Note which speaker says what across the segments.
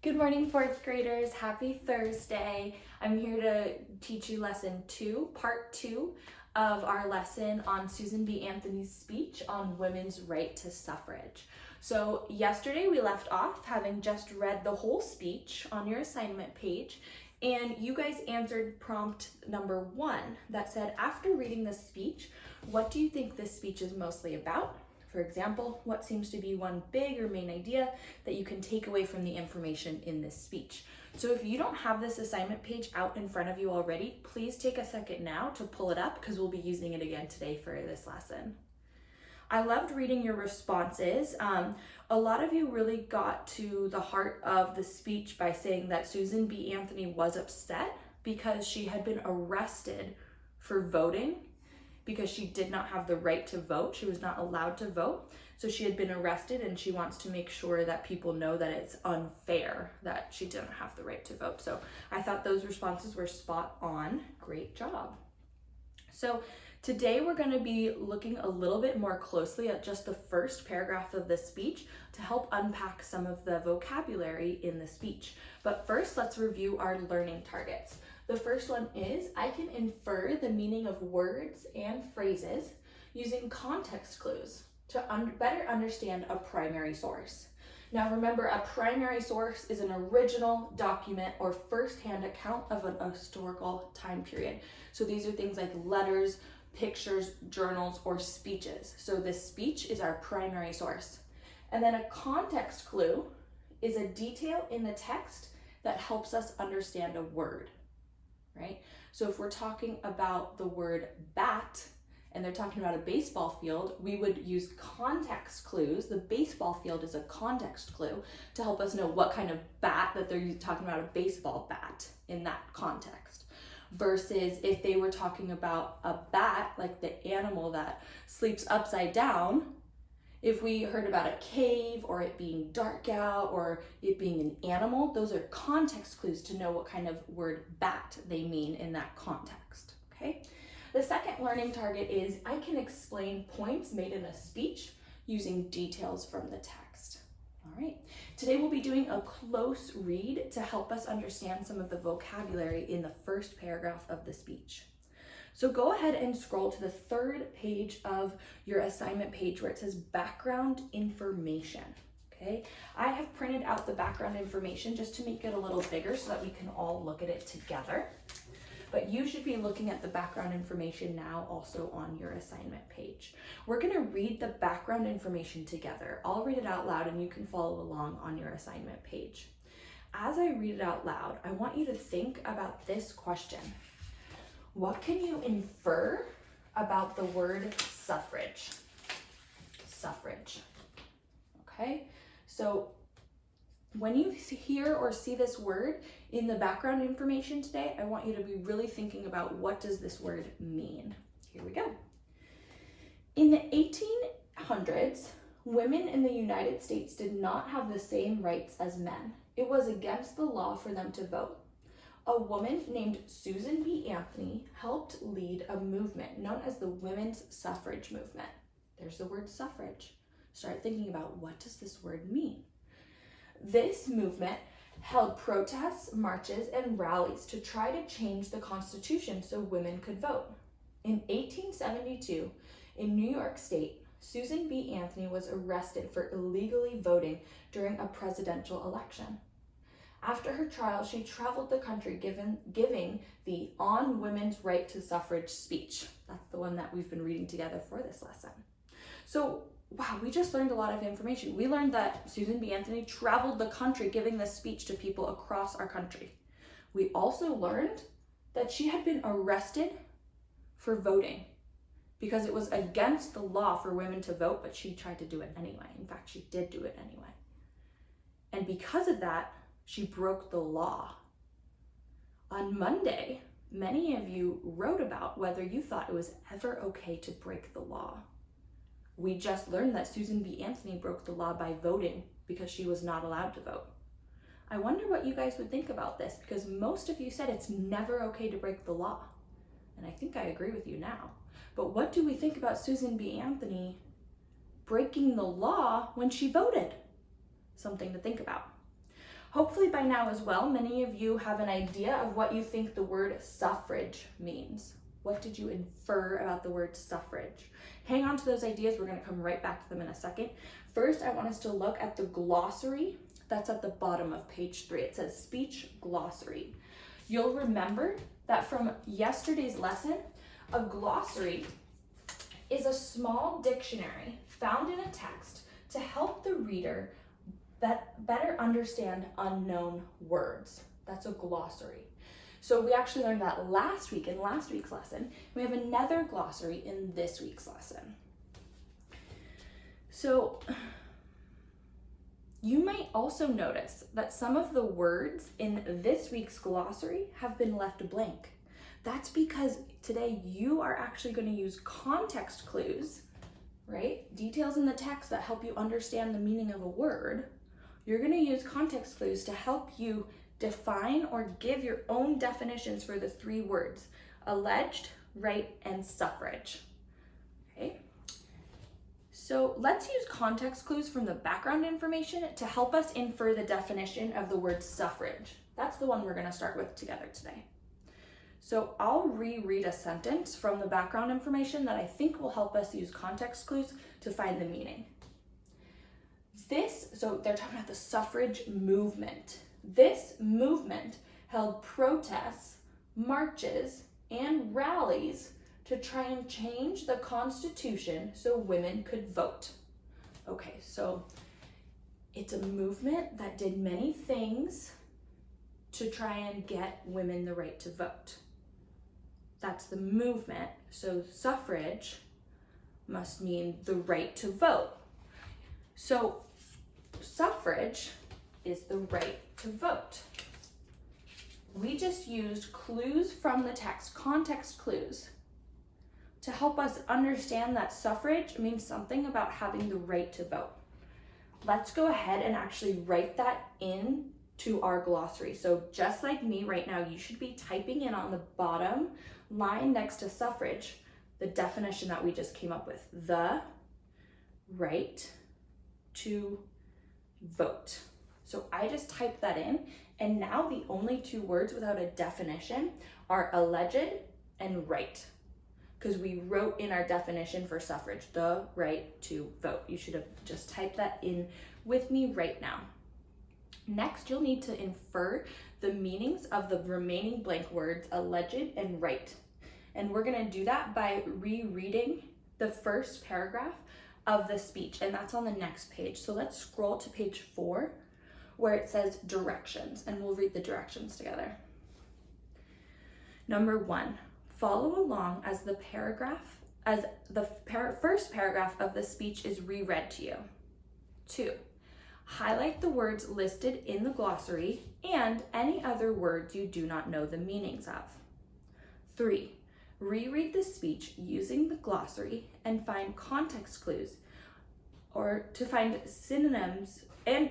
Speaker 1: Good morning, fourth graders. Happy Thursday. I'm here to teach you lesson 2, part 2 of our lesson on Susan B. Anthony's speech on women's right to suffrage. So yesterday we left off having just read the whole speech on your assignment page, and you guys answered prompt number 1 that said, after reading this speech, what do you think this speech is mostly about? For example, what seems to be one big or main idea that you can take away from the information in this speech? So if you don't have this assignment page out in front of you already, please take a second now to pull it up because we'll be using it again today for this lesson. I loved reading your responses. A lot of you really got to the heart of the speech by saying that Susan B. Anthony was upset because she had been arrested for voting because she did not have the right to vote. She was not allowed to vote. So she had been arrested and she wants to make sure that people know that it's unfair that she didn't have the right to vote. So I thought those responses were spot on. Great job. So today we're going to be looking a little bit more closely at just the first paragraph of the speech to help unpack some of the vocabulary in the speech. But first, let's review our learning targets. The first one is, I can infer the meaning of words and phrases using context clues to better understand a primary source. Now remember, a primary source is an original document or first-hand account of an historical time period. So these are things like letters, pictures, journals, or speeches. So this speech is our primary source. And then a context clue is a detail in the text that helps us understand a word. Right? So if we're talking about the word bat and they're talking about a baseball field, we would use context clues. The baseball field is a context clue to help us know what kind of bat that they're talking about, a baseball bat in that context. Versus if they were talking about a bat, like the animal that sleeps upside down, if we heard about a cave or it being dark out or it being an animal, those are context clues to know what kind of word bat they mean in that context, okay? The second learning target is I can explain points made in a speech using details from the text. All right, today we'll be doing a close read to help us understand some of the vocabulary in the first paragraph of the speech. So go ahead and scroll to the third page of your assignment page where it says background information, okay? I have printed out the background information just to make it a little bigger so that we can all look at it together. But you should be looking at the background information now also on your assignment page. We're gonna read the background information together. I'll read it out loud and you can follow along on your assignment page. As I read it out loud, I want you to think about this question. What can you infer about the word suffrage? Suffrage, okay? So when you hear or see this word in the background information today, I want you to be really thinking about what does this word mean? Here we go. In the 1800s, women in the United States did not have the same rights as men. It was against the law for them to vote. A woman named Susan B. Anthony helped lead a movement known as the women's suffrage movement. There's the word suffrage. Start thinking about what does this word mean? This movement held protests, marches, and rallies to try to change the Constitution so women could vote. In 1872, in New York State, Susan B. Anthony was arrested for illegally voting during a presidential election. After her trial, she traveled the country giving the On Women's Right to Suffrage speech. That's the one that we've been reading together for this lesson. So, wow, we just learned a lot of information. We learned that Susan B. Anthony traveled the country giving this speech to people across our country. We also learned that she had been arrested for voting because it was against the law for women to vote, but she tried to do it anyway. In fact, she did do it anyway. And because of that, she broke the law. On Monday, many of you wrote about whether you thought it was ever okay to break the law. We just learned that Susan B. Anthony broke the law by voting because she was not allowed to vote. I wonder what you guys would think about this because most of you said it's never okay to break the law. And I think I agree with you now. But what do we think about Susan B. Anthony breaking the law when she voted? Something to think about. Hopefully by now as well, many of you have an idea of what you think the word suffrage means. What did you infer about the word suffrage? Hang on to those ideas. We're going to come right back to them in a second. First, I want us to look at the glossary that's at the bottom of page 3. It says speech glossary. You'll remember that from yesterday's lesson, a glossary is a small dictionary found in a text to help the reader better understand unknown words. That's a glossary. So we actually learned that last week in last week's lesson. We have another glossary in this week's lesson. So you might also notice that some of the words in this week's glossary have been left blank. That's because today you are actually going to use context clues, right? Details in the text that help you understand the meaning of a word. You're going to use context clues to help you define or give your own definitions for the 3 words: alleged, right, and suffrage. Okay. So let's use context clues from the background information to help us infer the definition of the word suffrage. That's the one we're going to start with together today. So I'll reread a sentence from the background information that I think will help us use context clues to find the meaning. So they're talking about the suffrage movement. This movement held protests, marches, and rallies to try and change the Constitution so women could vote. Okay, so it's a movement that did many things to try and get women the right to vote. That's the movement. So suffrage must mean the right to vote. So suffrage is the right to vote. We just used clues from the text, context clues, to help us understand that suffrage means something about having the right to vote. Let's go ahead and actually write that in to our glossary. So just like me right now, you should be typing in on the bottom line next to suffrage the definition that we just came up with: the right to vote. So I just typed that in, and now the only 2 words without a definition are alleged and right, because we wrote in our definition for suffrage, the right to vote. You should have just typed that in with me right now. Next, you'll need to infer the meanings of the remaining blank words alleged and right. And we're going to do that by rereading the first paragraph of the speech, and that's on the next page. So let's scroll to page 4 where it says directions, and we'll read the directions together. Number 1, follow along as the first paragraph of the speech is reread to you. 2, highlight the words listed in the glossary and any other words you do not know the meanings of. 3, reread the speech using the glossary and find context clues or to find synonyms and,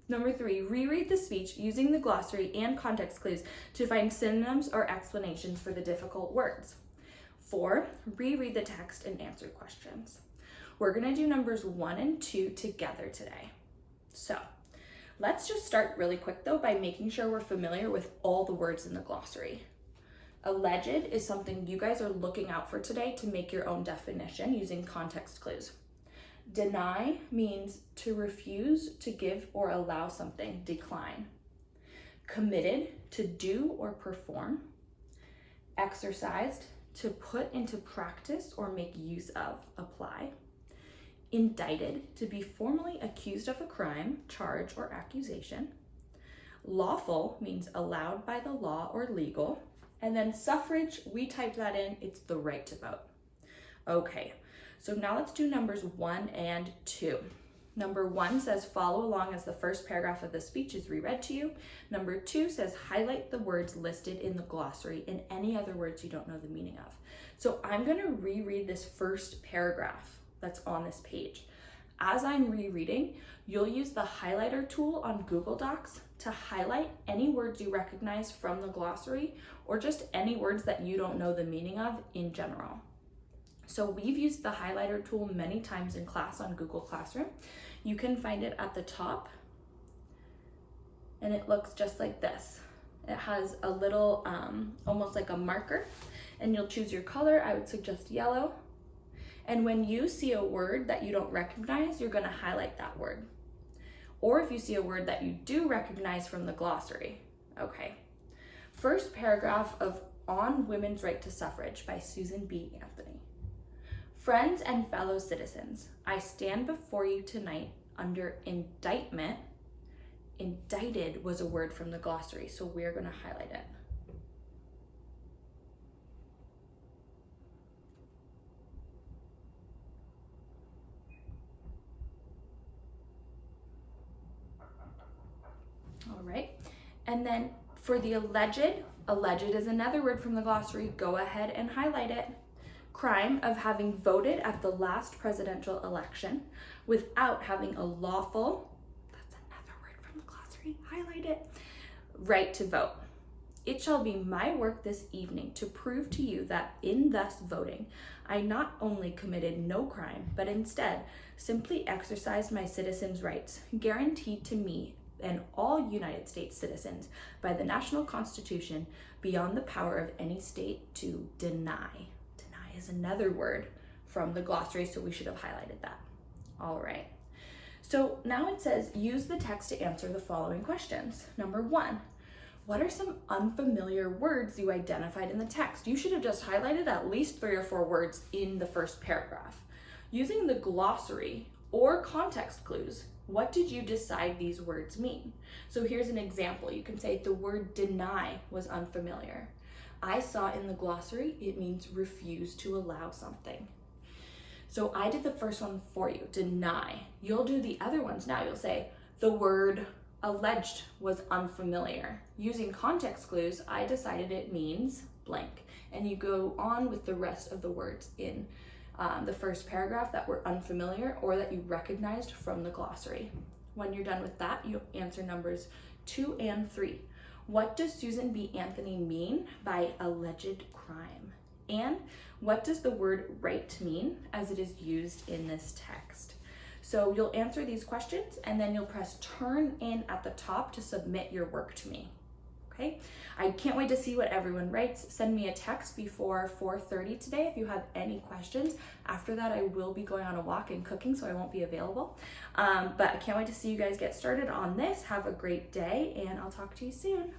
Speaker 1: Number 3, reread the speech using the glossary and context clues to find synonyms or explanations for the difficult words. 4, reread the text and answer questions. We're going to do numbers 1 and 2 together today. So let's just start really quick though by making sure we're familiar with all the words in the glossary. Alleged is something you guys are looking out for today to make your own definition using context clues. Deny means to refuse to give or allow something, decline. Committed, to do or perform. Exercised, to put into practice or make use of, apply. Indicted, to be formally accused of a crime, charge, or accusation. Lawful means allowed by the law or legal. And then suffrage, we typed that in, it's the right to vote. Okay, so now let's do numbers 1 and 2. Number 1 says follow along as the first paragraph of the speech is reread to you. Number 2 says highlight the words listed in the glossary and any other words you don't know the meaning of. So I'm going to reread this first paragraph that's on this page. As I'm rereading, you'll use the highlighter tool on Google Docs to highlight any words you recognize from the glossary or just any words that you don't know the meaning of in general. So we've used the highlighter tool many times in class on Google Classroom. You can find it at the top and it looks just like this. It has a little, almost like a marker, and you'll choose your color. I would suggest yellow. And when you see a word that you don't recognize, you're gonna highlight that word. Or if you see a word that you do recognize from the glossary. Okay. First paragraph of On Women's Right to Suffrage by Susan B. Anthony. Friends and fellow citizens, I stand before you tonight under indictment. Indicted was a word from the glossary, so we're going to highlight it. All right, and then for the alleged is another word from the glossary. Go ahead and highlight it. Crime of having voted at the last presidential election without having a lawful, that's another word from the glossary, highlight it, right to vote. It shall be my work this evening to prove to you that in thus voting, I not only committed no crime, but instead simply exercised my citizens' rights, guaranteed to me and all United States citizens by the national Constitution beyond the power of any state to deny. Deny is another word from the glossary, so we should have highlighted that. All right. So now it says, use the text to answer the following questions. Number 1, what are some unfamiliar words you identified in the text? You should have just highlighted at least 3 or 4 words in the first paragraph. Using the glossary or context clues, what did you decide these words mean? So here's an example. You can say the word deny was unfamiliar. I saw in the glossary, it means refuse to allow something. So I did the first one for you, deny. You'll do the other ones now. You'll say the word alleged was unfamiliar. Using context clues, I decided it means blank. And you go on with the rest of the words in the first paragraph that were unfamiliar or that you recognized from the glossary. When you're done with that, you answer numbers 2 and 3. What does Susan B. Anthony mean by alleged crime? And what does the word right mean as it is used in this text? So you'll answer these questions and then you'll press turn in at the top to submit your work to me. Okay, I can't wait to see what everyone writes. Send me a text before 4:30 today if you have any questions. After that, I will be going on a walk and cooking, so I won't be available. But I can't wait to see you guys get started on this. Have a great day, and I'll talk to you soon.